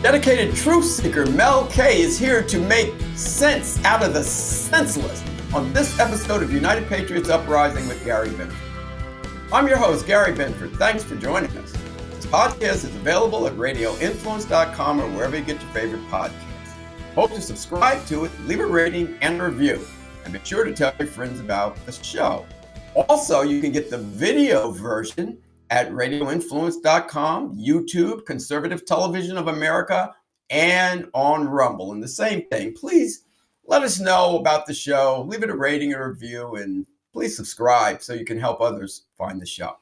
Dedicated truth seeker Mel K is here to make sense out of the senseless on this episode of United Patriots Uprising with Gary Binford. I'm your host, Gary Binford. Thanks for joining us. This podcast is available at radioinfluence.com or wherever you get your favorite podcasts. Hope to subscribe to it, leave a rating and a review, and be sure to tell your friends about the show. Also, you can get the video version at radioinfluence.com, YouTube, Conservative Television of America, and on Rumble. And the same thing, please let us know about the show, leave it a rating and a review, and please subscribe so you can help others find the show.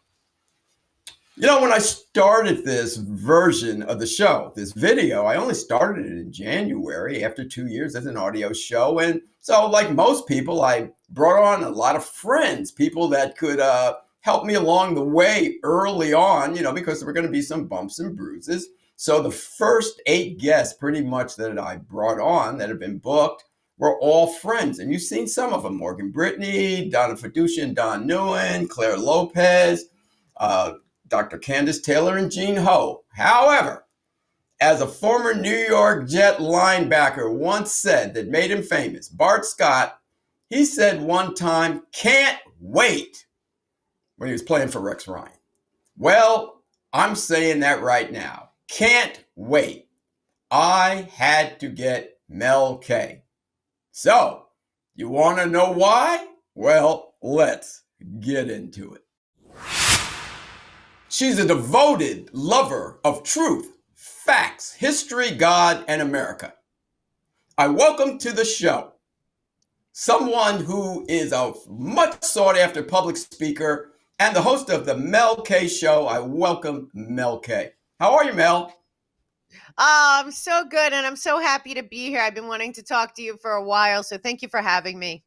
You know, when I started this version of the show, this video, I only started it in January after 2 years as an audio show. And so like most people, I brought on a lot of friends, people that could help me along the way early on, you know, because there were going to be some bumps and bruises. So the first 8 guests pretty much that I brought on that have been booked were all friends. And you've seen some of them: Morgan Brittany, Donna Fiducia and Don Nguyen, Claire Lopez, Dr. Candace Taylor, and Jean Ho. However, as a former New York Jet linebacker once said that made him famous, Bart Scott, he said one time, "Can't wait," when he was playing for Rex Ryan. Well, I'm saying that right now. Can't wait. I had to get Mel K. So, you want to know why? Well, let's get into it. She's a devoted lover of truth, facts, history, God, and America. I welcome to the show someone who is a much sought after public speaker and the host of the Mel K Show. I welcome Mel K. How are you, Mel? I'm so good, and I'm so happy to be here. I've been wanting to talk to you for a while, so thank you for having me.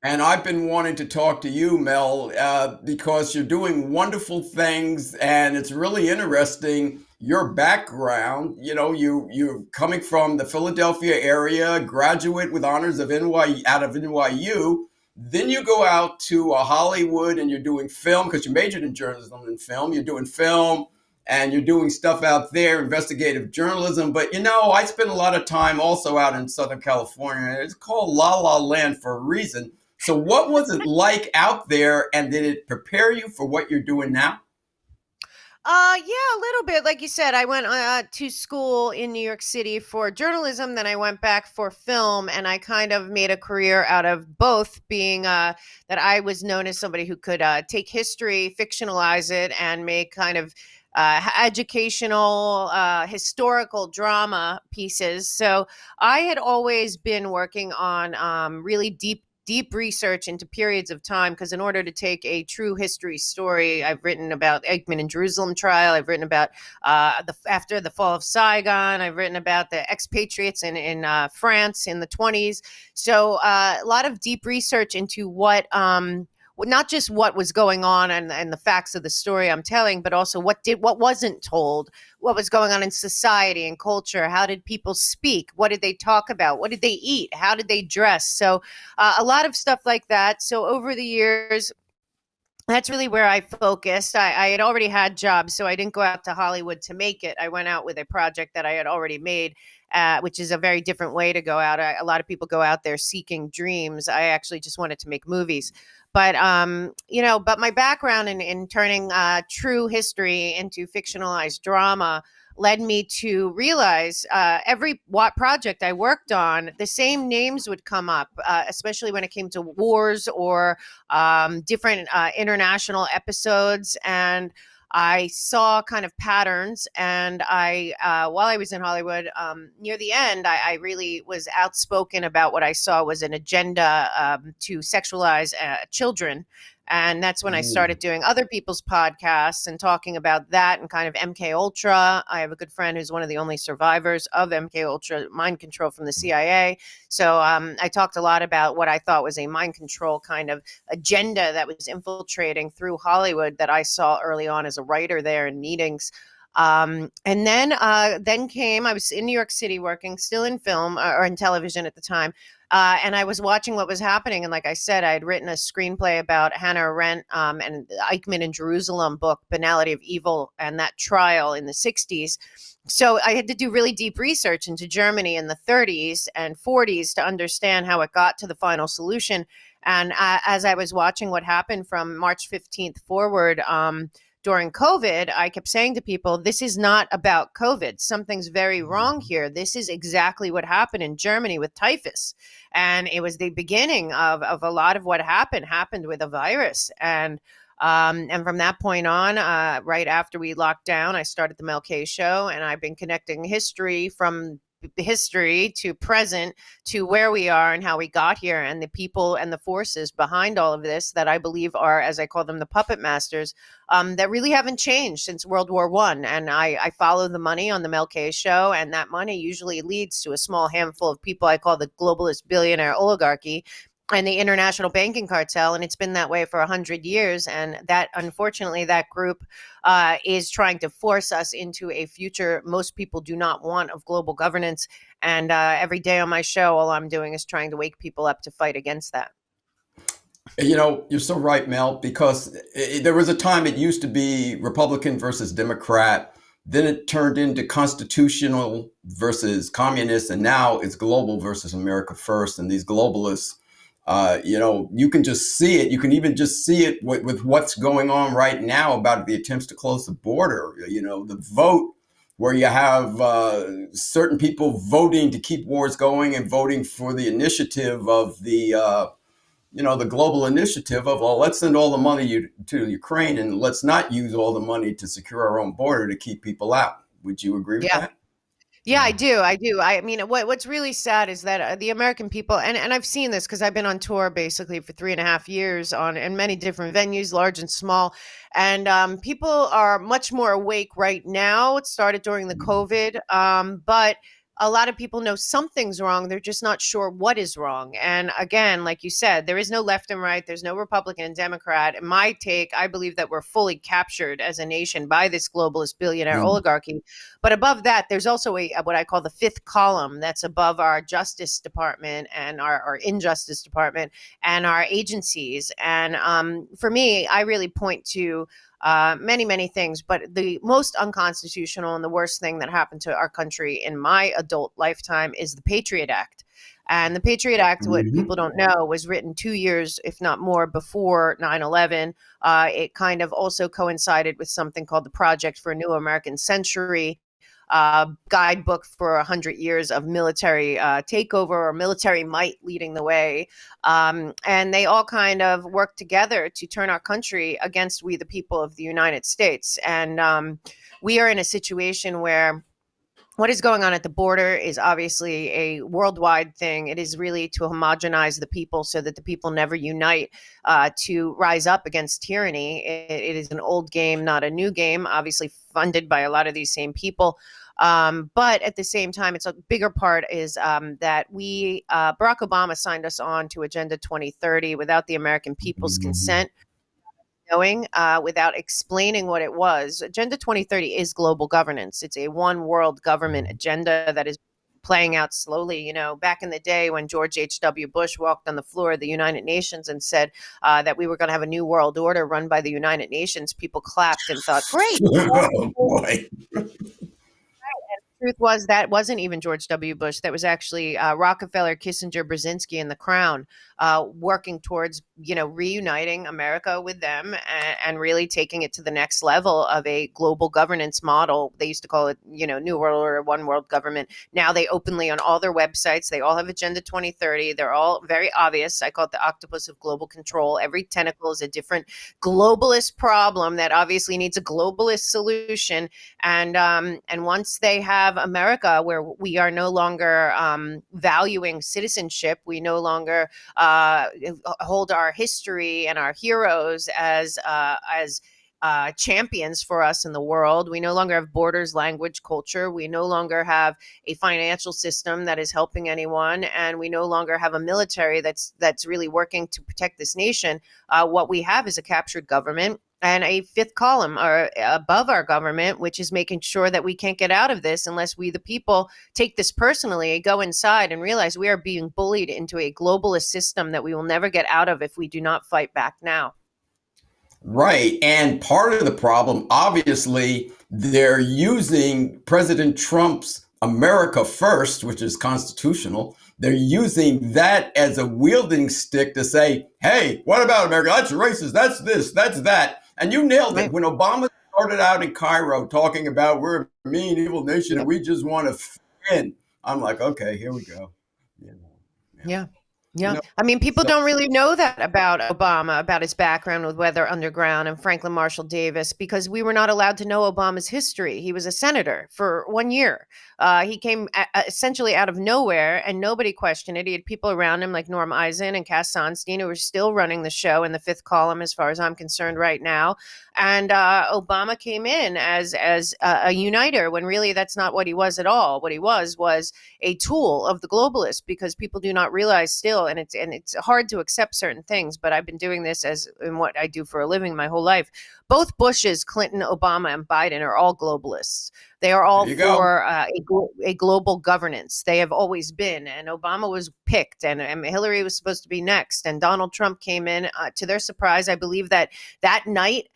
And I've been wanting to talk to you, Mel, because you're doing wonderful things, and it's really interesting, your background. You know, you're coming from the Philadelphia area, graduate with honors of out of NYU. Then you go out to Hollywood, and you're doing film, because you majored in journalism and film. You're doing film, and you're doing stuff out there, investigative journalism. But, you know, I spent a lot of time also out in Southern California. It's called La La Land for a reason. So what was it like out there, and did it prepare you for what you're doing now? Yeah, a little bit. Like you said, I went to school in New York City for journalism. Then I went back for film, and I kind of made a career out of both, being that I was known as somebody who could take history, fictionalize it, and make kind of educational, historical drama pieces. So I had always been working on really deep research into periods of time, because in order to take a true history story, I've written about Eichmann and Jerusalem trial. I've written about after the fall of Saigon. I've written about the expatriates in France in the 20s. So a lot of deep research into what not just what was going on and the facts of the story I'm telling, but also what wasn't told, what was going on in society and culture. How did people speak? What did they talk about? What did they eat? How did they dress? So a lot of stuff like that. So over the years, that's really where I focused. I had already had jobs, so I didn't go out to Hollywood to make it. I went out with a project that I had already made, which is a very different way to go out. A lot of people go out there seeking dreams. I actually just wanted to make movies. But, but my background in turning true history into fictionalized drama led me to realize every project I worked on, the same names would come up, especially when it came to wars or different international episodes. And I saw kind of patterns, and while I was in Hollywood, near the end, I really was outspoken about what I saw was an agenda to sexualize children. And that's when I started doing other people's podcasts and talking about that and kind of MK Ultra. I have a good friend who's one of the only survivors of MK Ultra, mind control from the CIA. So I talked a lot about what I thought was a mind control kind of agenda that was infiltrating through Hollywood that I saw early on as a writer there in meetings. And then came, I was in New York City working still in film or in television at the time. And I was watching what was happening. And like I said, I had written a screenplay about Hannah Arendt and the Eichmann in Jerusalem book, Banality of Evil, and that trial in the 60s. So I had to do really deep research into Germany in the 30s and 40s to understand how it got to the final solution. And as I was watching what happened from March 15th forward, during COVID, I kept saying to people, this is not about COVID. Something's very wrong here. This is exactly what happened in Germany with typhus. And it was the beginning of a lot of what happened with a virus. And from that point on, right after we locked down, I started the Mel K Show, and I've been connecting history from history to present to where we are and how we got here and the people and the forces behind all of this that I believe are, as I call them, the puppet masters, that really haven't changed since World War I. And I follow the money on the Mel K Show, and that money usually leads to a small handful of people I call the globalist billionaire oligarchy and the international banking cartel, and it's been that way for 100 years. And that, unfortunately, that group is trying to force us into a future most people do not want of global governance. And every day on my show, all I'm doing is trying to wake people up to fight against that. You know, you're so right, Mel, because there was a time it used to be Republican versus Democrat. Then it turned into constitutional versus communist. And now it's global versus America first. And these globalists, you can just see it. You can even just see it with what's going on right now about the attempts to close the border. You know, the vote where you have certain people voting to keep wars going and voting for the initiative of the global initiative of, well, let's send all the money to Ukraine and let's not use all the money to secure our own border to keep people out. Would you agree with Yeah. that? Yeah, I do. I do. I mean, what's really sad is that the American people, and I've seen this because I've been on tour basically for 3.5 years in many different venues, large and small, and people are much more awake right now. It started during the COVID, but a lot of people know something's wrong. They're just not sure what is wrong. And again, like you said, there is no left and right. There's no Republican and Democrat. In my take, I believe that we're fully captured as a nation by this globalist billionaire Mm. oligarchy. But above that, there's also what I call the fifth column that's above our Justice Department and our Injustice Department and our agencies. And for me, I really point to many, many things. But the most unconstitutional and the worst thing that happened to our country in my adult lifetime is the Patriot Act. And the Patriot Act, what people don't know, was written 2 years, if not more, before 9/11. It kind of also coincided with something called the Project for a New American Century, guidebook for 100 years of military takeover or military might leading the way. And they all kind of work together to turn our country against we, the people of the United States. And we are in a situation where what is going on at the border is obviously a worldwide thing. It is really to homogenize the people so that the people never unite to rise up against tyranny. It is an old game, not a new game, obviously funded by a lot of these same people. But at the same time, it's a bigger part is that Barack Obama signed us on to Agenda 2030 without the American people's consent. Without explaining what it was. Agenda 2030 is global governance. It's a one world government agenda that is playing out slowly. You know, back in the day when George H.W. Bush walked on the floor of the United Nations and said that we were going to have a new world order run by the United Nations, people clapped and thought, great. Oh, boy. Truth was that wasn't even George W. Bush. That was actually Rockefeller, Kissinger, Brzezinski, and the Crown working towards, reuniting America with them and really taking it to the next level of a global governance model. They used to call it, New World Order, One World Government. Now they openly on all their websites, they all have Agenda 2030. They're all very obvious. I call it the octopus of global control. Every tentacle is a different globalist problem that obviously needs a globalist solution. And once they have America, where we are no longer valuing citizenship, we no longer hold our history and our heroes as champions for us in the world. We no longer have borders, language, culture. We no longer have a financial system that is helping anyone, and we no longer have a military that's really working to protect this nation. What we have is a captured government. and a fifth column or above our government, which is making sure that we can't get out of this unless we, the people, take this personally, go inside and realize we are being bullied into a globalist system that we will never get out of if we do not fight back now. Right. And part of the problem, obviously, they're using President Trump's America First, which is constitutional. They're using that as a wielding stick to say, hey, what about America? That's racist. That's this, that's that. And you nailed it. Right. When Obama started out in Cairo talking about we're a mean, evil nation and Yep. we just want to fit in, I'm like, okay, here we go. You know, Yeah. you Yeah. know, I mean, people so don't really know that about Obama, about his background with Weather Underground and Franklin Marshall Davis, because we were not allowed to know Obama's history. He was a senator for 1 year. He came essentially out of nowhere and nobody questioned it. He had people around him like Norm Eisen and Cass Sonstein, who are still running the show in the fifth column, as far as I'm concerned right now. And Obama came in as a uniter when really that's not what he was at all. What he was a tool of the globalists, because people do not realize still, and it's hard to accept certain things, but I've been doing this as in what I do for a living my whole life. Both Bushes, Clinton, Obama, and Biden are all globalists. They are all there you go. for a global governance. They have always been, and Obama was picked, and Hillary was supposed to be next, and Donald Trump came in. To their surprise, I believe that night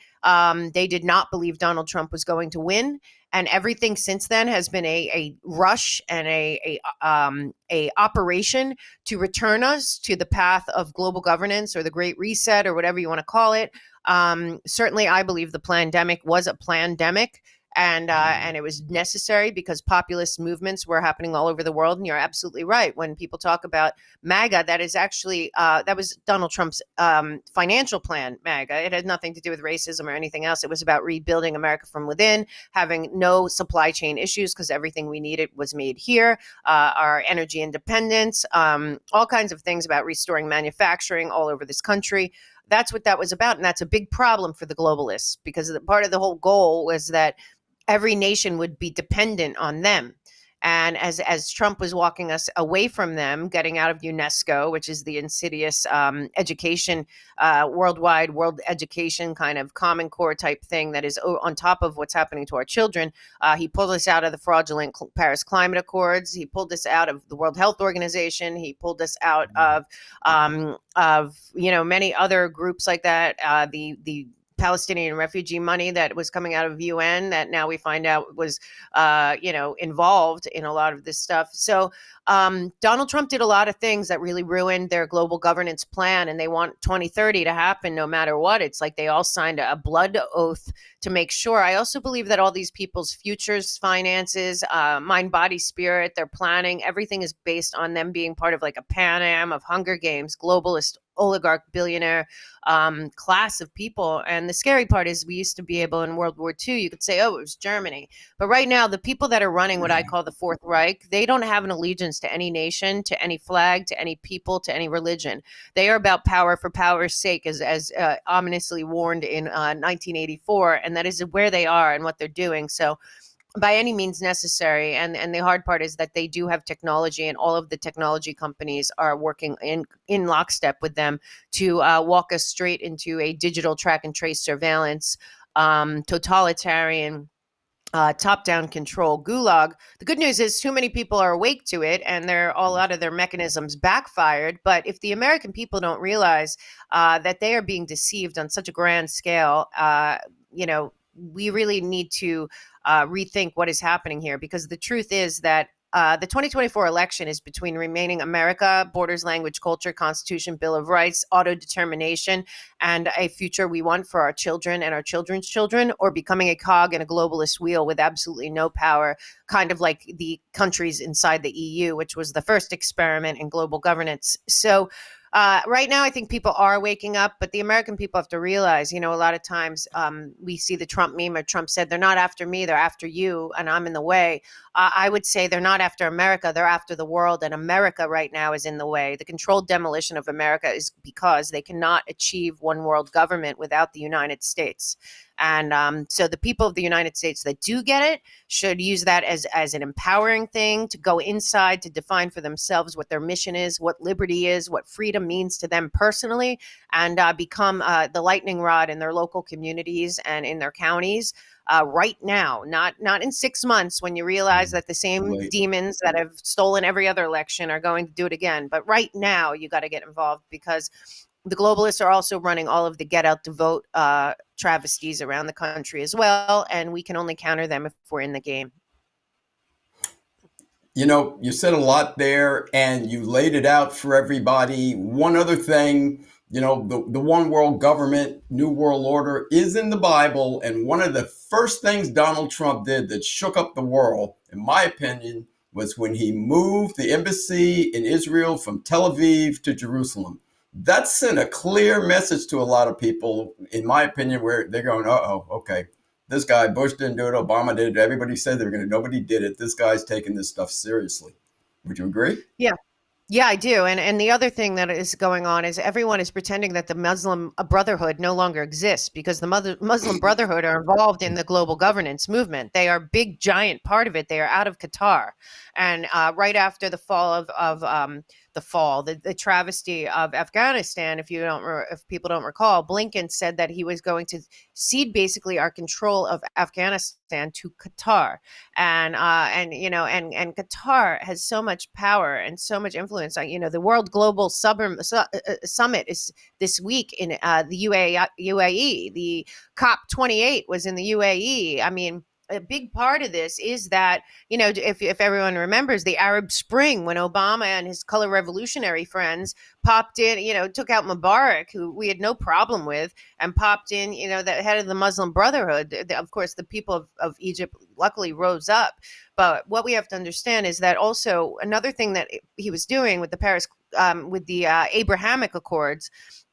they did not believe Donald Trump was going to win, and everything since then has been a rush and a operation to return us to the path of global governance or the Great Reset or whatever you want to call it. Certainly, I believe the pandemic was a plandemic. And it was necessary because populist movements were happening all over the world. And you're absolutely right. When people talk about MAGA, that is actually that was Donald Trump's financial plan. MAGA. It had nothing to do with racism or anything else. It was about rebuilding America from within, having no supply chain issues because everything we needed was made here. Our energy independence, all kinds of things about restoring manufacturing all over this country. That's what that was about, and that's a big problem for the globalists because part of the whole goal was that every nation would be dependent on them. And as Trump was walking us away from them, getting out of UNESCO, which is the insidious education, world education kind of Common Core type thing that is on top of what's happening to our children, he pulled us out of the fraudulent Paris Climate Accords. He pulled us out of the World Health Organization. He pulled us out of many other groups like that. The Palestinian refugee money that was coming out of UN that now we find out was, involved in a lot of this stuff. So Donald Trump did a lot of things that really ruined their global governance plan, and they want 2030 to happen no matter what. It's like they all signed a blood oath to make sure. I also believe that all these people's futures, finances, mind, body, spirit, their planning, everything is based on them being part of like a Pan Am of Hunger Games, globalist, oligarch, billionaire class of people. And the scary part is we used to be able in World War II, you could say, oh, it was Germany. But right now, the people that are running what I call the Fourth Reich, they don't have an allegiance to any nation, to any flag, to any people, to any religion. They are about power for power's sake, as ominously warned in 1984. And that is where they are and what they're doing. So by any means necessary. And the hard part is that they do have technology, and all of the technology companies are working in lockstep with them to walk us straight into a digital track and trace surveillance, totalitarian, top-down control gulag. The good news is too many people are awake to it, and a lot of their mechanisms backfired. But if the American people don't realize that they are being deceived on such a grand scale, we really need to rethink what is happening here, because the truth is that the 2024 election is between remaining America, borders, language, culture, Constitution, Bill of Rights, auto-determination, and a future we want for our children and our children's children, or becoming a cog in a globalist wheel with absolutely no power, kind of like the countries inside the EU, which was the first experiment in global governance. So right now, I think people are waking up, but the American people have to realize, a lot of times we see the Trump meme, or Trump said, they're not after me, they're after you, and I'm in the way. I would say they're not after America, they're after the world, and America right now is in the way. The controlled demolition of America is because they cannot achieve one world government without the United States. And so the people of the United States that do get it should use that as an empowering thing to go inside, to define for themselves what their mission is, what liberty is, what freedom means to them personally, and become the lightning rod in their local communities and in their counties right now, not in 6 months when you realize that the same demons that have stolen every other election are going to do it again. But right now, you got to get involved, because the globalists are also running all of the get out to vote travesties around the country as well, and we can only counter them if we're in the game. You know, you said a lot there and you laid it out for everybody. One other thing, you know, the one world government, new world order is in the Bible. And one of the first things Donald Trump did that shook up the world, in my opinion, was when he moved the embassy in Israel from Tel Aviv to Jerusalem. That sent a clear message to a lot of people, in my opinion, where they're going, uh-oh, okay. This guy, Bush didn't do it, Obama did it, everybody said they were going to, nobody did it. This guy's taking this stuff seriously. Would you agree? Yeah. Yeah, I do. And the other thing that is going on is everyone is pretending that the Muslim Brotherhood no longer exists, because the Muslim Brotherhood are involved in the global governance movement. They are a big, giant part of it. They are out of Qatar. And right after the fall the travesty of Afghanistan, if people don't recall, Blinken said that he was going to cede basically our control of Afghanistan to Qatar, and Qatar has so much power and so much influence. The World Global Summit is this week in the UAE. The COP28 was in the UAE. I mean, a big part of this is that, if everyone remembers the Arab Spring, when Obama and his color revolutionary friends popped in, took out Mubarak, who we had no problem with, and popped in, the head of the Muslim Brotherhood. Of course, the people of Egypt luckily rose up. But what we have to understand is that also another thing that he was doing with the Abrahamic Accords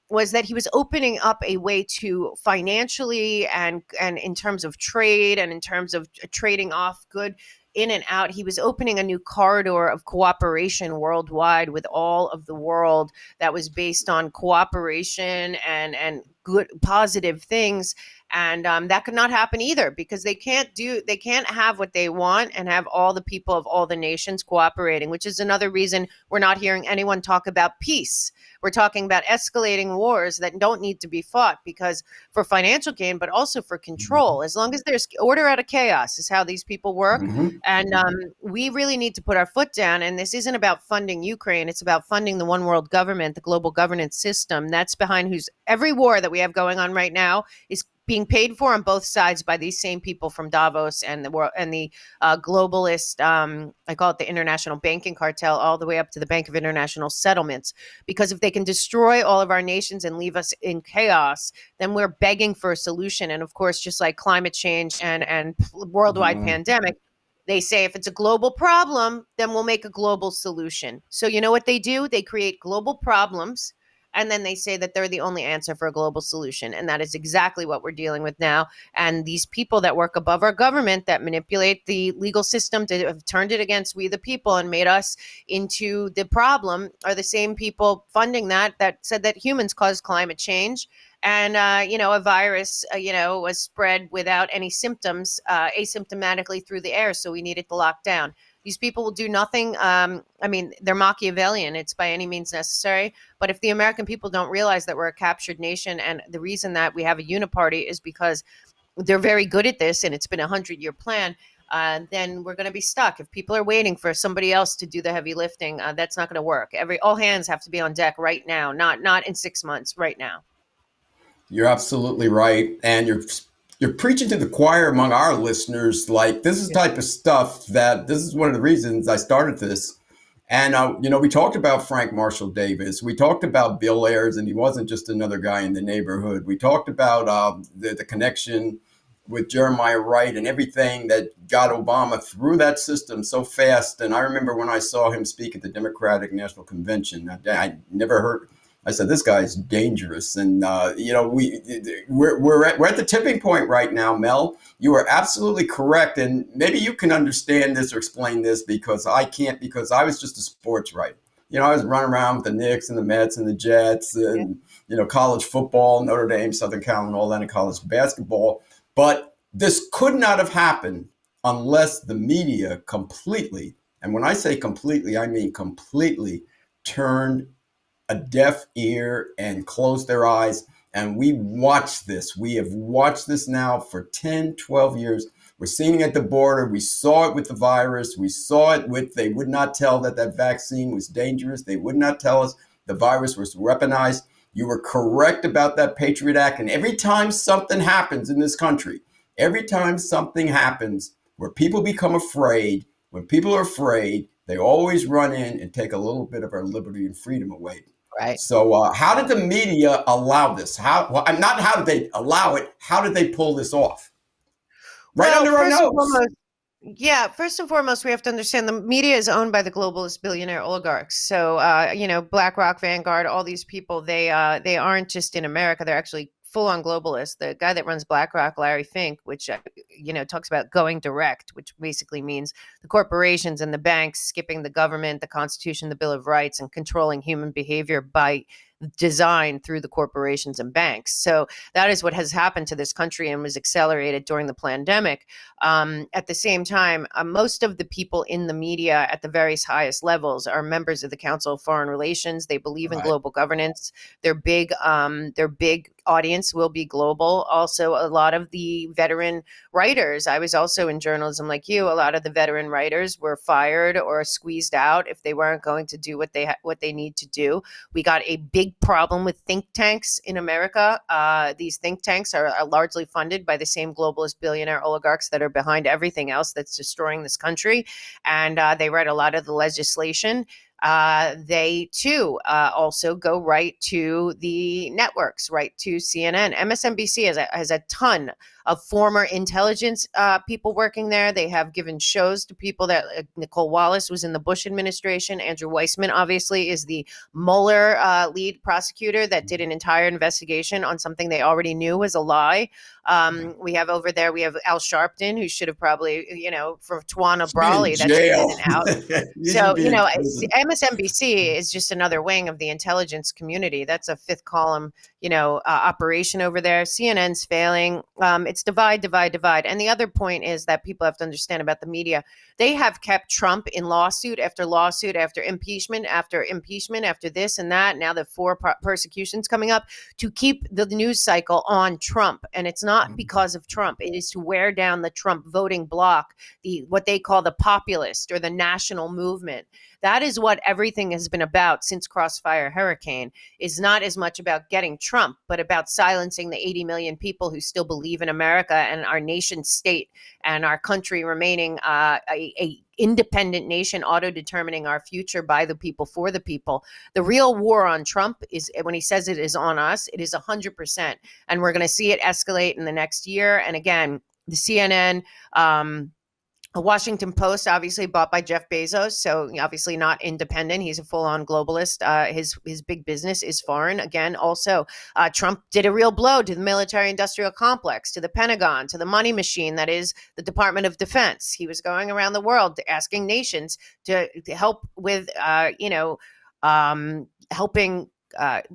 was that he was opening up a way to financially and in terms of trade and in terms of trading off good in and out. He was opening a new corridor of cooperation worldwide with all of the world that was based on cooperation and good, positive things. And that could not happen either, because they can't have what they want and have all the people of all the nations cooperating, which is another reason we're not hearing anyone talk about peace. We're talking about escalating wars that don't need to be fought, because for financial gain, but also for control. As long as there's order out of chaos is how these people work. Mm-hmm. And we really need to put our foot down. And this isn't about funding Ukraine. It's about funding the one world government, the global governance system. That's behind every war that we have going on right now is being paid for on both sides by these same people from Davos and the globalist, I call it the international banking cartel, all the way up to the Bank of International Settlements. Because if they can destroy all of our nations and leave us in chaos, then we're begging for a solution. And of course, just like climate change and worldwide pandemic, they say if it's a global problem, then we'll make a global solution. So you know what they do? They create global problems, and then they say that they're the only answer for a global solution. And that is exactly what we're dealing with now. And these people that work above our government, that manipulate the legal system to have turned it against we the people and made us into the problem, are the same people funding that said that humans cause climate change. And, a virus, was spread without any symptoms, asymptomatically through the air. So we needed to lock down. These people will do nothing. They're Machiavellian. It's by any means necessary. But if the American people don't realize that we're a captured nation, and the reason that we have a uniparty is because they're very good at this, and it's been a 100-year plan, then we're going to be stuck. If people are waiting for somebody else to do the heavy lifting, that's not going to work. All hands have to be on deck right now, not in 6 months, right now. You're absolutely right. And you're preaching to the choir among our listeners. Like, this is the type of stuff this is one of the reasons I started this. And, we talked about Frank Marshall Davis. We talked about Bill Ayers, and he wasn't just another guy in the neighborhood. We talked about the connection with Jeremiah Wright and everything that got Obama through that system so fast. And I remember when I saw him speak at the Democratic National Convention, I never heard. I said, this guy is dangerous. And, we're at the tipping point right now, Mel. You are absolutely correct. And maybe you can understand this or explain this, because I can't, because I was just a sports writer. I was running around with the Knicks and the Mets and the Jets and, college football, Notre Dame, Southern Cal, and all that, in college basketball. But this could not have happened unless the media completely, and when I say completely, I mean completely, turned a deaf ear and closed their eyes. And we watched this. We have watched this now for 10, 12 years. We're seeing it at the border. We saw it with the virus. We saw it with, they would not tell that vaccine was dangerous. They would not tell us the virus was weaponized. You were correct about that Patriot Act. And every time something happens in this country, every time something happens where people become afraid, when people are afraid, they always run in and take a little bit of our liberty and freedom away. Right. So how did the media allow this? Not how did they allow it? How did they pull this off? Right under our nose. First and foremost, we have to understand the media is owned by the globalist billionaire oligarchs. So, BlackRock, Vanguard, all these people, they aren't just in America. They're actually full-on globalists. The guy that runs BlackRock, Larry Fink, which, talks about going direct, which basically means the corporations and the banks skipping the government, the Constitution, the Bill of Rights, and controlling human behavior by design through the corporations and banks. So that is what has happened to this country and was accelerated during the pandemic. At the same time, most of the people in the media at the various highest levels are members of the Council of Foreign Relations. They believe in global governance. Their big audience will be global. Also, a lot of the veteran writers, I was also in journalism like you, a lot of the veteran writers were fired or squeezed out if they weren't going to do what they need to do. We got a big problem with think tanks in America. These think tanks are largely funded by the same globalist billionaire oligarchs that are behind everything else that's destroying this country. And they write a lot of the legislation. They too also go right to the networks, right to CNN. MSNBC has a ton of former intelligence people working there. They have given shows to people that Nicole Wallace was in the Bush administration. Andrew Weissman obviously is the Mueller lead prosecutor that did an entire investigation on something they already knew was a lie. We have over there, we have Al Sharpton, who should have probably, for Tawana Brawley, that should have been out. So, MSNBC is just another wing of the intelligence community. That's a fifth column, operation over there. CNN's failing. It's divide. And the other point is that people have to understand about the media. They have kept Trump in lawsuit after lawsuit, after impeachment, after this and that. Now the 4 persecutions coming up to keep the news cycle on Trump. And it's not because of Trump. It is to wear down the Trump voting bloc, what they call the populist or the national movement. That is what everything has been about since Crossfire Hurricane, is not as much about getting Trump, but about silencing the 80 million people who still believe in America and our nation state and our country remaining a independent nation, auto-determining our future by the people, for the people. The real war on Trump is, when he says it is on us, it is 100%. And we're going to see it escalate in the next year. And again, the CNN, a Washington Post, obviously bought by Jeff Bezos, so obviously not independent. He's a full-on globalist. His big business is foreign. Again, also, Trump did a real blow to the military-industrial complex, to the Pentagon, to the money machine that is the Department of Defense. He was going around the world asking nations to help with, helping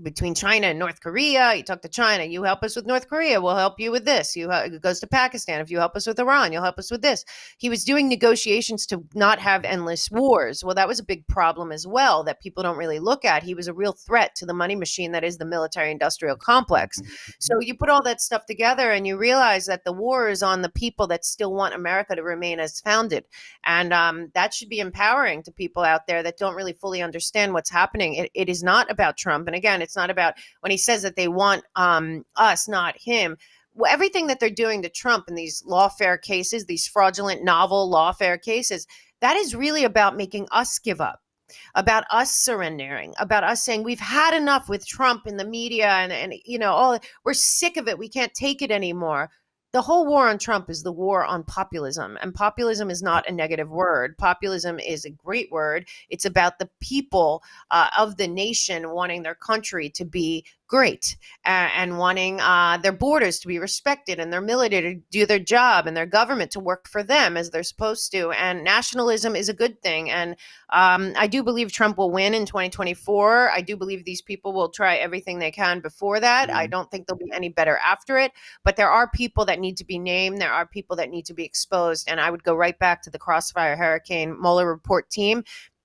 between China and North Korea. He talked to China. You help us with North Korea, we'll help you with this. It goes to Pakistan. If you help us with Iran, you'll help us with this. He was doing negotiations to not have endless wars. Well, that was a big problem as well that people don't really look at. He was a real threat to the money machine that is the military-industrial complex. So you put all that stuff together and you realize that the war is on the people that still want America to remain as founded. And that should be empowering to people out there that don't really fully understand what's happening. It is not about Trump. And again, it's not about when he says that they want us, not him. Well, everything that they're doing to Trump in these lawfare cases, these fraudulent novel lawfare cases, that is really about making us give up, about us surrendering, about us saying we've had enough with Trump in the media and we're sick of it. We can't take it anymore. The whole war on Trump is the war on populism, and populism is not a negative word. Populism is a great word. It's about the people of the nation wanting their country to be great, and wanting their borders to be respected and their military to do their job and their government to work for them as they're supposed to. And nationalism is a good thing. And I do believe Trump will win in 2024. I do believe these people will try everything they can before that. I don't think they'll be any better after it. But there are people that need to be named. There are people that need to be exposed. And I would go right back to the Crossfire Hurricane Mueller report team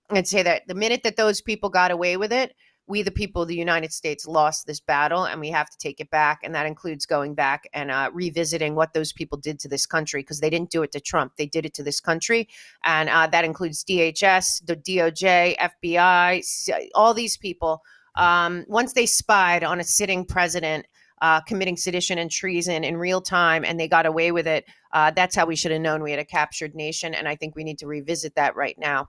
and say that the minute that those people got away with it, we, the people of the United States, lost this battle, and we have to take it back. And that includes going back and revisiting what those people did to this country, because they didn't do it to Trump. They did it to this country. And that includes DHS, the DOJ, FBI, all these people. Once they spied on a sitting president committing sedition and treason in real time, and they got away with it, that's how we should have known we had a captured nation. And I think we need to revisit that right now.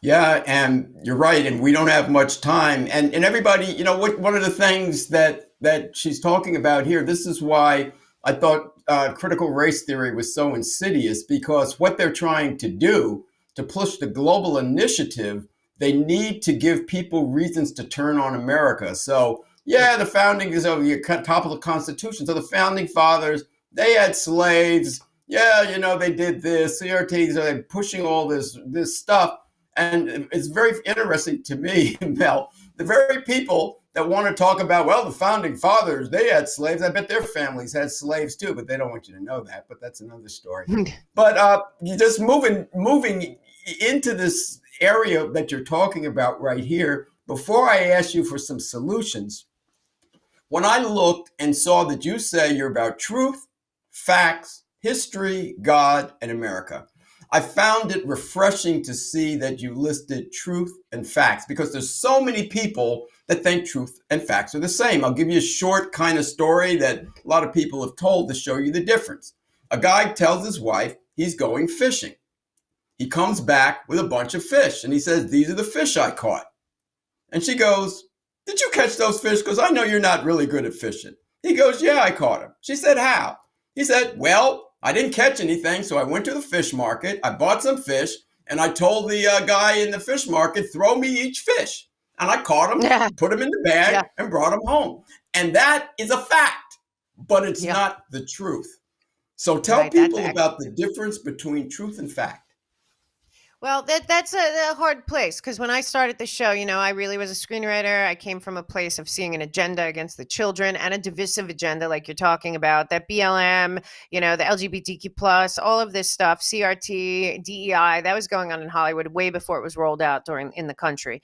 Yeah, and you're right, and we don't have much time. And everybody, one of the things that she's talking about here, this is why I thought critical race theory was so insidious, because what they're trying to do to push the global initiative, they need to give people reasons to turn on America. So, yeah, the founding is over the top of the Constitution. So the founding fathers, they had slaves. Yeah, they did this. CRTs are pushing all this stuff. And it's very interesting to me, Mel, the very people that want to talk about, well, the founding fathers, they had slaves. I bet their families had slaves too, but they don't want you to know that. But that's another story. But you just moving into this area that you're talking about right here, before I ask you for some solutions, when I looked and saw that you say you're about truth, facts, history, God, and America, I found it refreshing to see that you listed truth and facts, because there's so many people that think truth and facts are the same. I'll give you a short kind of story that a lot of people have told to show you the difference. A guy tells his wife he's going fishing. He comes back with a bunch of fish and he says, "These are the fish I caught." And she goes, "Did you catch those fish? Because I know you're not really good at fishing." He goes, "Yeah, I caught them." She said, "How?" He said, "Well, I didn't catch anything, so I went to the fish market, I bought some fish, and I told the guy in the fish market, throw me each fish." And I caught him, put him in the bag, and brought him home. And that is a fact, but it's not the truth. So tell people about the difference between truth and fact. Well, that's a hard place, because when I started the show, I really was a screenwriter. I came from a place of seeing an agenda against the children, and a divisive agenda like you're talking about, that BLM, the LGBTQ plus, all of this stuff, CRT, DEI, that was going on in Hollywood way before it was rolled out in the country,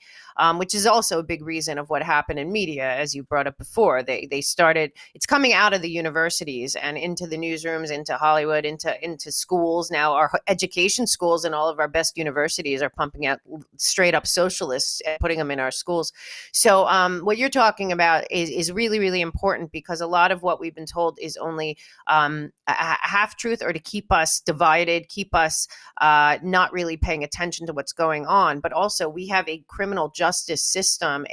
which is also a big reason of what happened in media, as you brought up before. They started, it's coming out of the universities and into the newsrooms, into Hollywood, into schools. Now our education schools and all of our best universities are pumping out straight up socialists and putting them in our schools. So what you're talking about is really, really important, because a lot of what we've been told is only a half truth, or to keep us divided, keep us not really paying attention to what's going on. But also, we have a criminal justice system,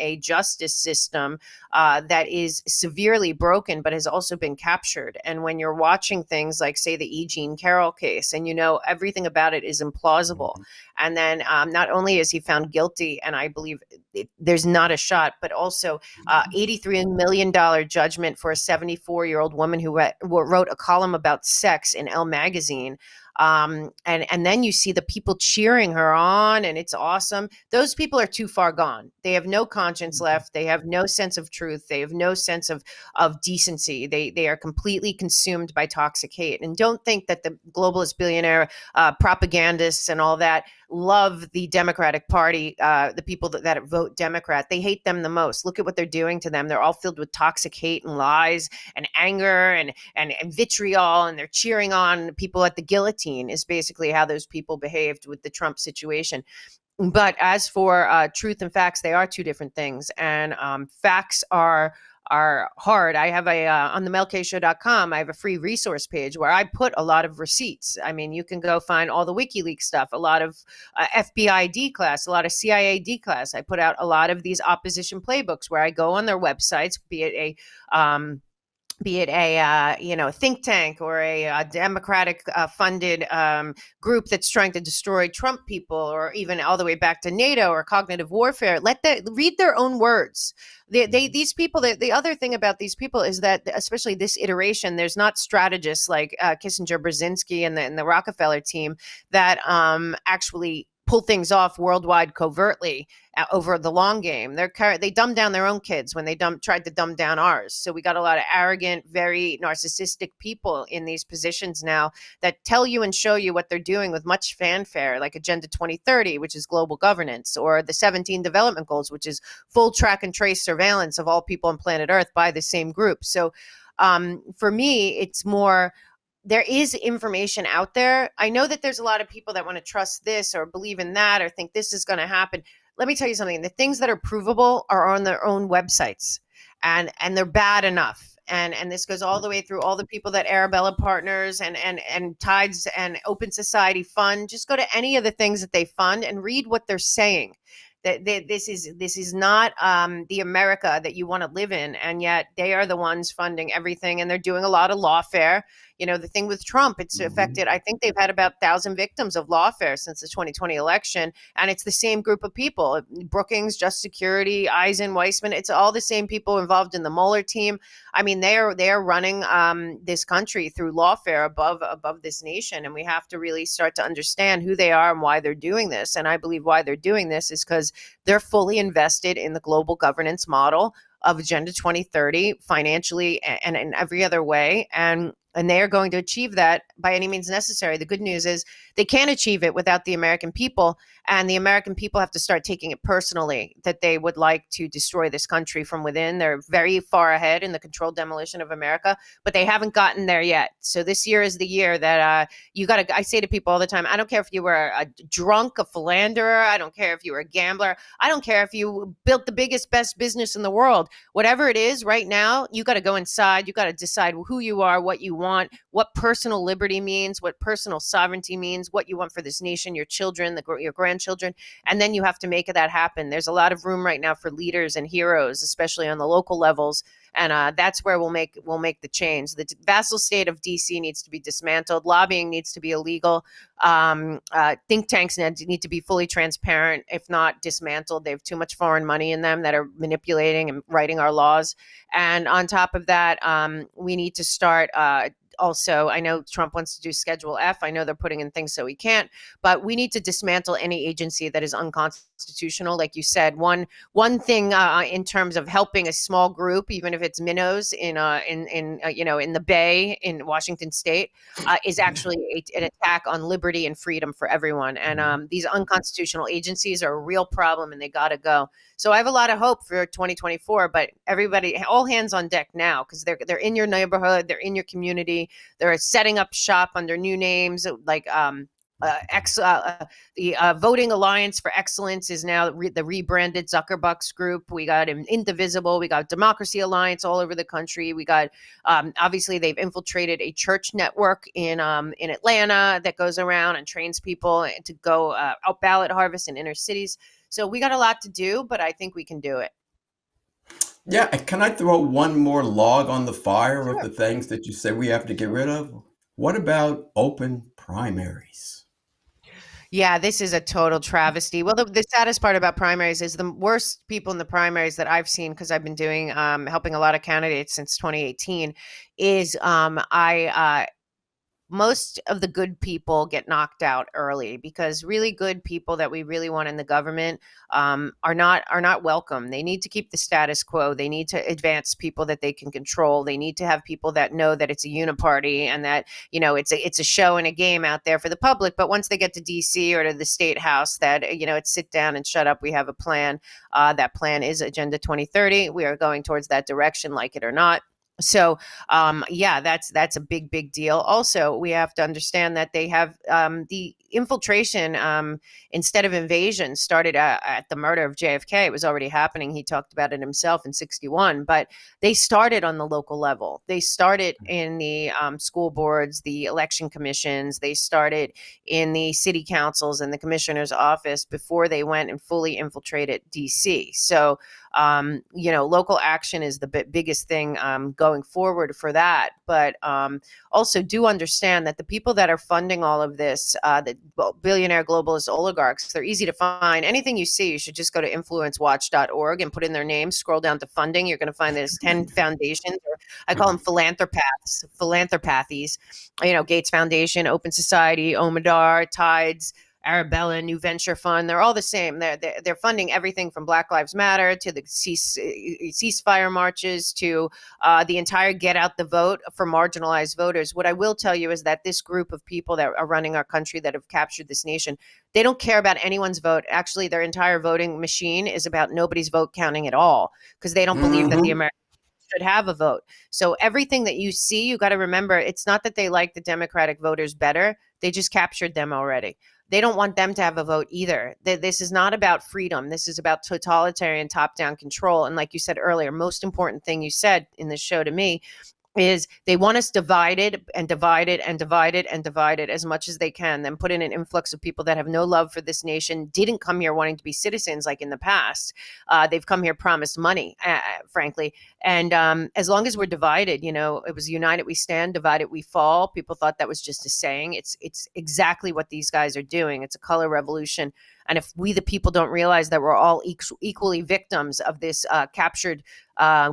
that is severely broken, but has also been captured. And when you're watching things like, say, the E. Jean Carroll case, and everything about it is implausible. And then not only is he found guilty, and I believe there's not a shot, but also $83 million judgment for a 74-year-old woman who wrote a column about sex in Elle magazine. And then you see the people cheering her on, and it's awesome. Those people are too far gone. They have no conscience left. They have no sense of truth. They have no sense of decency. They are completely consumed by toxic hate. And don't think that the globalist billionaire propagandists and all that love the Democratic Party, the people that vote Democrat. They hate them the most. Look at what they're doing to them. They're all filled with toxic hate and lies and anger and vitriol, and they're cheering on people at the guillotine, is basically how those people behaved with the Trump situation. But as for truth and facts, they are two different things. And facts are hard. I have on the melkshow.com, I have a free resource page where I put a lot of receipts. I mean, you can go find all the WikiLeaks stuff, a lot of FBI D class, a lot of CIA D class. I put out a lot of these opposition playbooks where I go on their websites, be it a be it a think tank or a democratic funded group that's trying to destroy Trump people, or even all the way back to NATO or cognitive warfare. Let them read their own words. These people. The other thing about these people is that, especially this iteration, there's not strategists like Kissinger, Brzezinski, and the Rockefeller team that actually pull things off worldwide covertly over the long game. They dumb down their own kids when they tried to dumb down ours. So we got a lot of arrogant, very narcissistic people in these positions now that tell you and show you what they're doing with much fanfare, like Agenda 2030, which is global governance, or the 17 development goals, which is full track and trace surveillance of all people on planet Earth by the same group. So for me, it's more, there is information out there. I know that there's a lot of people that want to trust this or believe in that or think this is going to happen. Let me tell you something. The things that are provable are on their own websites, and they're bad enough. And this goes all the way through all the people that Arabella Partners and Tides and Open Society fund. Just go to any of the things that they fund and read what they're saying. That this is not the America that you want to live in, and yet they are the ones funding everything, and they're doing a lot of lawfare. The thing with Trump, it's affected. I think they've had about 1,000 victims of lawfare since the 2020 election, and it's the same group of people: Brookings, Just Security, Eisen, Weissman. It's all the same people involved in the Mueller team. I mean, they are running this country through lawfare above this nation, and we have to really start to understand who they are and why they're doing this. And I believe why they're doing this is because they're fully invested in the global governance model of Agenda 2030, financially and in every other way. And they are going to achieve that by any means necessary. The good news is they can't achieve it without the American people. And the American people have to start taking it personally that they would like to destroy this country from within. They're very far ahead in the controlled demolition of America, but they haven't gotten there yet. So this year is the year that you got to, I say to people all the time, I don't care if you were a drunk, a philanderer. I don't care if you were a gambler. I don't care if you built the biggest, best business in the world. Whatever it is right now, you got to go inside. You got to decide who you are, what you want, what personal liberty means, what personal sovereignty means, what you want for this nation, your children, your grandchildren, and then you have to make that happen. There's a lot of room right now for leaders and heroes, especially on the local levels, and that's where we'll make the change. The vassal state of DC needs to be dismantled. Lobbying needs to be illegal. Think tanks need to be fully transparent, if not dismantled. They have too much foreign money in them that are manipulating and writing our laws. And on top of that, we need to start also, I know Trump wants to do Schedule F. I know they're putting in things so he can't, but we need to dismantle any agency that is unconstitutional. Like you said, one thing in terms of helping a small group, even if it's minnows in the Bay in Washington State, is actually an attack on liberty and freedom for everyone. And these unconstitutional agencies are a real problem, and they got to go. So I have a lot of hope for 2024, but everybody, all hands on deck now, because they're in your neighborhood, they're in your community, they're setting up shop under new names like the Voting Alliance for Excellence is now the rebranded Zuckerbucks group. We got Indivisible. We got Democracy Alliance all over the country. We got obviously they've infiltrated a church network in Atlanta that goes around and trains people to go out ballot harvest in inner cities. So we got a lot to do, but I think we can do it. Yeah, can I throw one more log on the fire Sure. of the things that you say we have to get rid of? What about open primaries? Yeah, this is a total travesty. Well, the saddest part about primaries is the worst people in the primaries that I've seen, because I've been doing helping a lot of candidates since 2018, is most of the good people get knocked out early, because really good people that we really want in the government are not welcome. They need to keep the status quo. They need to advance people that they can control. They need to have people that know that it's a uniparty and that it's a show and a game out there for the public. But once they get to DC or to the state house, that it's sit down and shut up. We have a plan. That plan is Agenda 2030. We are going towards that direction, like it or not. So, that's a big deal. Also, we have to understand that they have the infiltration, instead of invasion, started at the murder of JFK. It was already happening. He talked about it himself in 61, but they started on the local level. They started in the school boards, the election commissions. They started in the city councils and the commissioner's office before they went and fully infiltrated DC. So, local action is the biggest thing going forward for that. But also do understand that the people that are funding all of this, the billionaire globalist oligarchs, they're easy to find. Anything you see, you should just go to influencewatch.org and put in their name, scroll down to funding. You're going to find there's 10 foundations, or I call them philanthropathies, Gates Foundation, Open Society, Omadar, Tides, Arabella, New Venture Fund. They're all the same. They're funding everything from Black Lives Matter to the ceasefire marches to the entire get out the vote for marginalized voters. What I will tell you is that this group of people that are running our country, that have captured this nation, they don't care about anyone's vote. Actually, their entire voting machine is about nobody's vote counting at all, because they don't believe that the American should have a vote. So everything that you see, you got to remember, it's not that they like the Democratic voters better. They just captured them already. They don't want them to have a vote either. This is not about freedom. This is about totalitarian top-down control. And like you said earlier, most important thing you said in this show to me is they want us divided and divided and divided and divided as much as they can, then put in an influx of people that have no love for this nation, didn't come here wanting to be citizens like in the past. They've come here promised money, frankly. And as long as we're divided, it was united we stand, divided we fall. People thought that was just a saying. It's exactly what these guys are doing. It's a color revolution. And if we, the people, don't realize that we're all equally victims of this captured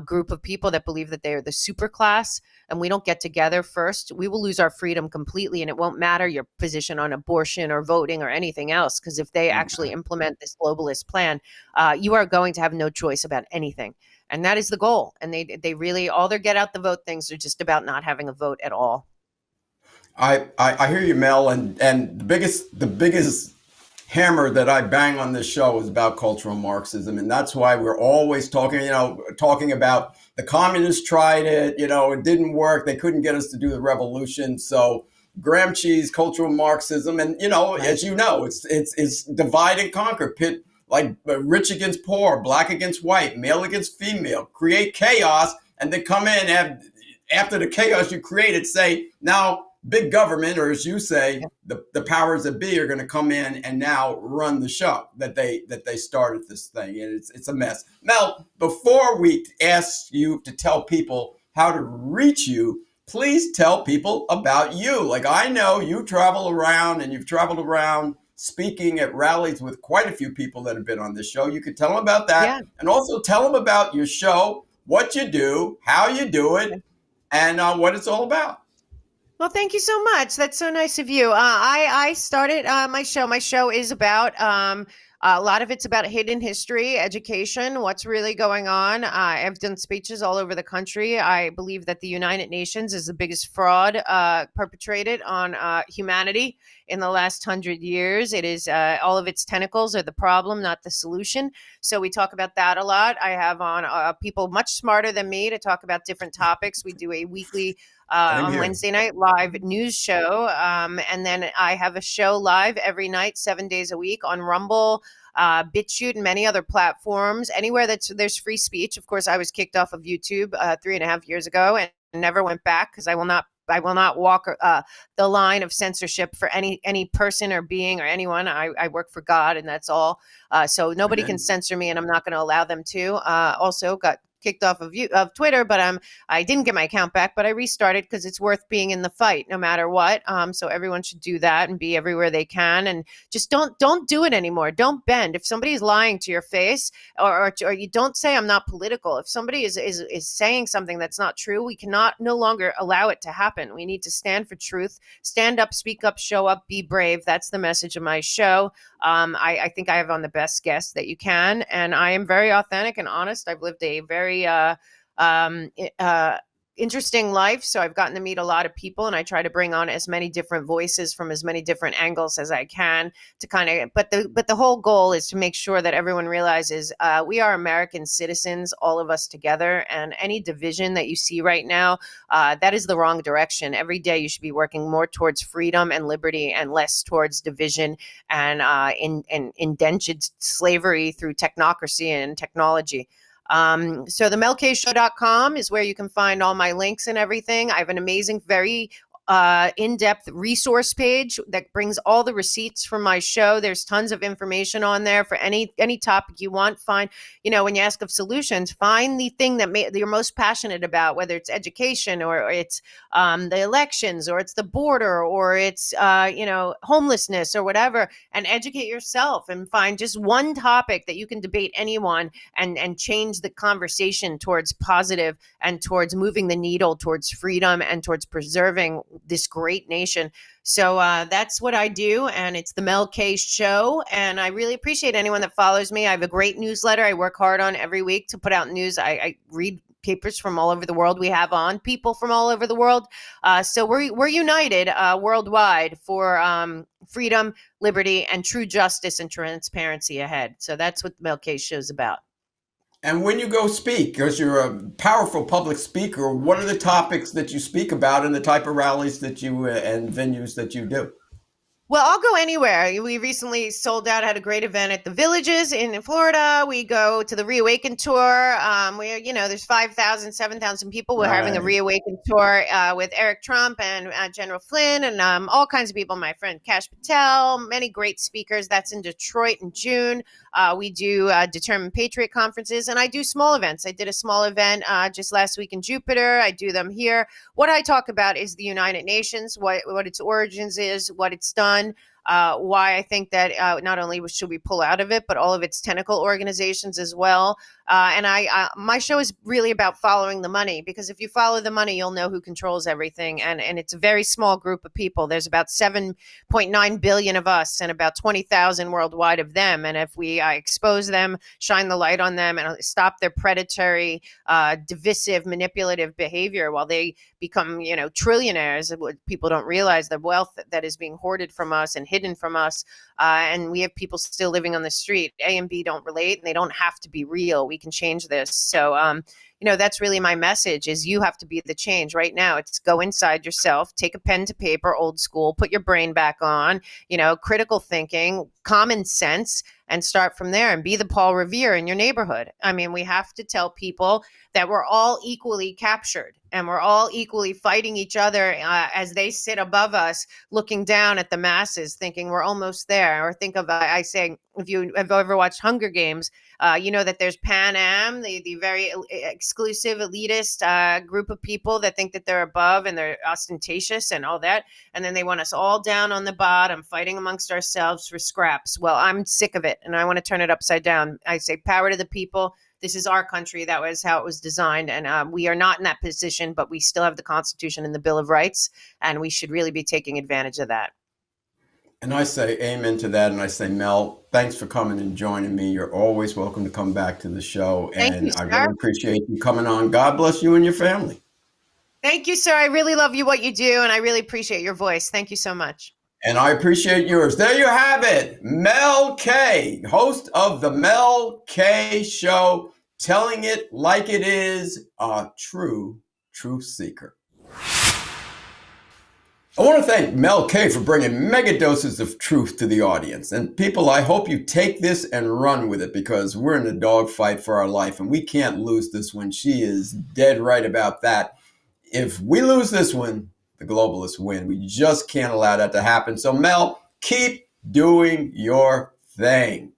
group of people that believe that they are the super class, and we don't get together first, we will lose our freedom completely. And it won't matter your position on abortion or voting or anything else, because if they actually implement this globalist plan, you are going to have no choice about anything. And that is the goal. And they really, all their get out the vote things are just about not having a vote at all. I hear you, Mel, and the biggest hammer that I bang on this show is about cultural Marxism, and that's why we're always talking about the communists tried it, it didn't work, they couldn't get us to do the revolution. So Gramsci's cultural Marxism, and as you know, it's divide and conquer, pit like rich against poor, black against white, male against female, create chaos, and then come in and after the chaos you created, say now big government, or as you say, the powers that be are going to come in and now run the show that they started this thing, and it's a mess. Mel, before we ask you to tell people how to reach you, please tell people about you. Like, I know you travel around, and you've traveled around speaking at rallies with quite a few people that have been on this show. You could tell them about that, and also tell them about your show, what you do, how you do it, and what it's all about. Well, thank you so much. That's so nice of you. I started my show. My show is about a lot of it's about hidden history, education, what's really going on. I've done speeches all over the country. I believe that the United Nations is the biggest fraud perpetrated on humanity in the last 100 years. It is all of its tentacles are the problem, not the solution. So we talk about that a lot. I have on people much smarter than me to talk about different topics. We do a weekly on Wednesday night live news show. And then I have a show live every night, 7 days a week on Rumble, BitChute, and many other platforms. Anywhere there's free speech. Of course, I was kicked off of YouTube 3.5 years ago and never went back, because I will not walk the line of censorship for any person or being or anyone. I work for God, and that's all. So nobody can censor me, and I'm not going to allow them to. Also got kicked off of Twitter, but I didn't get my account back, but I restarted because it's worth being in the fight no matter what. So everyone should do that and be everywhere they can, and just don't do it anymore. Don't bend. If somebody is lying to your face, or you don't say I'm not political. If somebody is saying something that's not true, we cannot no longer allow it to happen. We need to stand for truth, stand up, speak up, show up, be brave. That's the message of my show. I think I have on the best guests that you can, and I am very authentic and honest. I've lived a very interesting life. So I've gotten to meet a lot of people, and I try to bring on as many different voices from as many different angles as I can to kind of, but the whole goal is to make sure that everyone realizes we are American citizens, all of us together, and any division that you see right now, that is the wrong direction. Every day you should be working more towards freedom and liberty and less towards division and indentured slavery through technocracy and technology. So the melkshow.com is where you can find all my links and everything. I have an amazing, very in-depth resource page that brings all the receipts from my show. There's tons of information on there for any topic you want. Find, when you ask of solutions, find the thing that you're most passionate about, whether it's education or it's the elections or it's the border or it's homelessness or whatever, and educate yourself and find just one topic that you can debate anyone and change the conversation towards positive and towards moving the needle towards freedom and towards preserving this great nation. So that's what I do, and it's the Mel K Show, and I really appreciate anyone that follows me. I have a great newsletter I work hard on every week to put out news. I read papers from all over the world. We have on people from all over the world. So we're united worldwide for freedom, liberty, and true justice and transparency ahead. So that's what the Mel K Show is about. And when you go speak, because you're a powerful public speaker, what are the topics that you speak about and the type of rallies that you and venues that you do? Well, I'll go anywhere. We recently sold out, had a great event at the Villages in Florida. We go to the Reawaken tour. There's 5,000, 7,000 people. We're having a Reawaken tour with Eric Trump and General Flynn and all kinds of people. My friend Kash Patel, many great speakers. That's in Detroit in June. We do Determined Patriot conferences, and I do small events. I did a small event just last week in Jupiter. I do them here. What I talk about is the United Nations, what its origins is, what it's done, why I think that not only should we pull out of it, but all of its tentacle organizations as well. And my show is really about following the money, because if you follow the money, you'll know who controls everything. And it's a very small group of people. There's about 7.9 billion of us and about 20,000 worldwide of them. And if we expose them, shine the light on them, and stop their predatory, divisive, manipulative behavior while they become, trillionaires, what people don't realize, the wealth that is being hoarded from us and hidden from us. And we have people still living on the street. A and B don't relate, and they don't have to be real. We can change this. So, that's really my message, is you have to be the change right now. It's go inside yourself, take a pen to paper, old school, put your brain back on, critical thinking, common sense, and start from there and be the Paul Revere in your neighborhood. I mean, we have to tell people that we're all equally captured and we're all equally fighting each other as they sit above us, looking down at the masses, thinking we're almost there. Or think of, I say, if you have ever watched Hunger Games, that there's Pan Am, the very exclusive elitist group of people that think that they're above and they're ostentatious and all that. And then they want us all down on the bottom, fighting amongst ourselves for scraps. Well, I'm sick of it, and I want to turn it upside down. I say power to the people. This is our country. That was how it was designed. And we are not in that position, but we still have the Constitution and the Bill of Rights, and we should really be taking advantage of that. And I say amen to that. And I say, Mel, thanks for coming and joining me. You're always welcome to come back to the show. Thank you, I sir. really appreciate you coming on. God bless you and your family. Thank you, sir. I really love what you do, and I really appreciate your voice. Thank you so much. And I appreciate yours. There you have it. Mel K, host of the Mel K Show, telling it like it is, a true truth seeker. I want to thank Mel K for bringing mega doses of truth to the audience. And people, I hope you take this and run with it, because we're in a dogfight for our life and we can't lose this one. She is dead right about that. If we lose this one, the globalists win. We just can't allow that to happen. So Mel, keep doing your thing.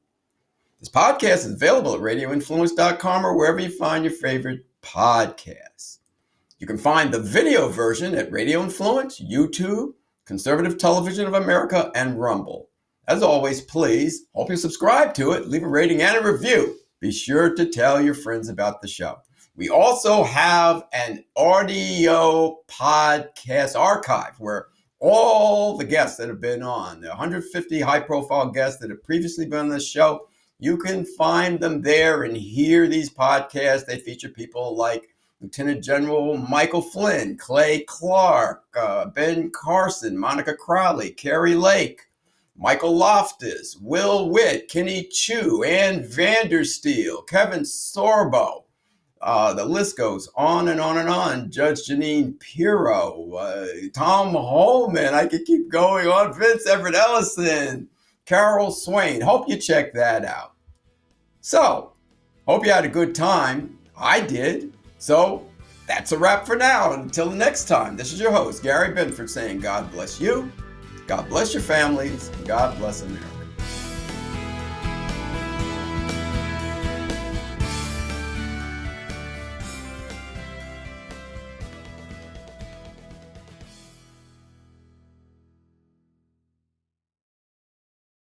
This podcast is available at radioinfluence.com or wherever you find your favorite podcasts. You can find the video version at Radio Influence, YouTube, Conservative Television of America, and Rumble. As always, please, hope you subscribe to it, leave a rating and a review. Be sure to tell your friends about the show. We also have an audio podcast archive where all the guests that have been on, the 150 high-profile guests that have previously been on this show, you can find them there and hear these podcasts. They feature people like Lieutenant General Michael Flynn, Clay Clark, Ben Carson, Monica Crowley, Carrie Lake, Michael Loftus, Will Witt, Kenny Chu, Ann Vandersteel, Kevin Sorbo. The list goes on and on and on. Judge Janine Pirro, Tom Holman, I could keep going on. Vince Everett Ellison, Carol Swain. Hope you check that out. So, hope you had a good time. I did. So, that's a wrap for now. Until the next time, this is your host, Gary Benford, saying God bless you, God bless your families, and God bless America.